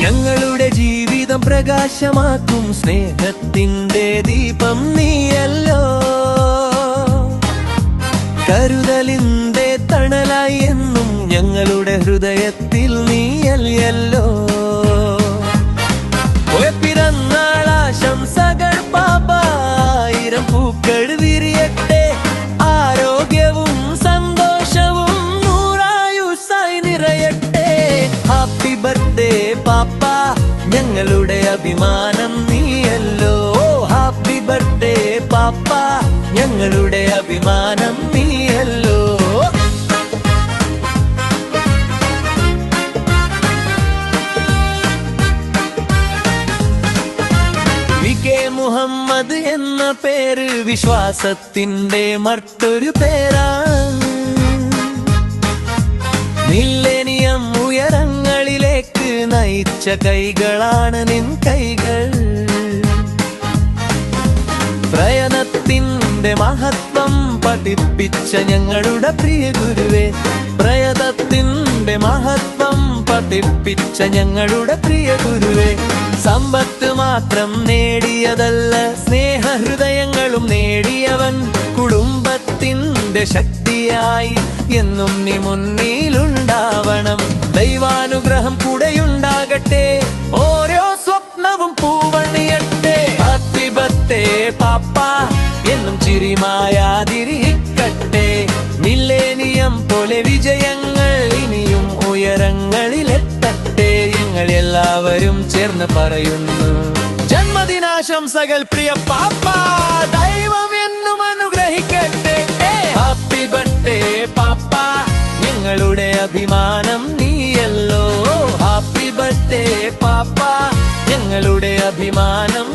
ഞങ്ങളുടെ ജീവിതം പ്രകാശമാക്കും സ്നേഹത്തിന്റെ ദീപം നീയല്ലോ. കരുതലിന്റെ തണലായി എന്നും ഞങ്ങളുടെ ഹൃദയത്തിൽ നീയല്ലോ. പിറന്നാളാശംസകൾ പാപ്പ, ആയിരം പൂക്കൾ വിരിയട്ടെ, ആരോഗ്യവും സന്തോഷവും നൂറായുസ്സായി നിറയട്ടെ. ഹാപ്പി ബർത്ത്ഡേ പാപ്പ, ഞങ്ങളുടെ അഭിമാനം നീയല്ലോ. ഹാപ്പി ബർത്ത്ഡേ പാപ്പ, ഞങ്ങളുടെ അഭിമാനം നീയല്ലോ. മുഹമ്മദ് എന്ന പേര് വിശ്വാസത്തിന്റെ മറ്റൊരു പേരാണ്. മില്ലേനിയം ഉയരങ്ങളിലേക്ക് നയിച്ച കൈകളാണ് നിൻ കൈകൾ. പ്രയത്നത്തിന്റെ മഹത്വം പഠിപ്പിച്ച ഞങ്ങളുടെ പ്രിയ ഗുരുവേ, പ്രയത്നത്തിന്റെ മഹത്വം പഠിപ്പിച്ച ഞങ്ങളുടെ പ്രിയ ഗുരുവേ. സമ്പത്ത് മാത്രം നേടിയതല്ല, സ്നേഹഹൃദയങ്ങളും നേടിയവൻ. കുടുംബത്തിന്റെ ശക്തിയായി എന്നും നീ മുന്നിലുണ്ടാവണം. ദൈവാനുഗ്രഹം കൂടെയുണ്ടാകട്ടെ, ഓരോ സ്വപ്നവും പൂവണിയട്ടെ. ഹാപ്പി ബർത്ത്ഡേ പാപ്പ, എന്നും ചിരിമായാതിരിക്കട്ടെ. മില്ലേനിയം പോലെ വിജയങ്ങൾ ഇനിയും ഉയരങ്ങളിലെത്തട്ടെ. ഞങ്ങൾ എല്ലാവരും ചേർന്ന് പറയുന്നു ജന്മദിനാശംസകൾ പ്രിയ പാപ്പ. ദൈവം എന്നും അനുഗ്രഹിക്കട്ടെ. ഹാപ്പി ബർത്ത്ഡേ പാപ്പ, ഞങ്ങളുടെ അഭിമാനം നീയല്ലോ. ഹാപ്പി ബർത്ത്ഡേ പാപ്പ, ഞങ്ങളുടെ അഭിമാനം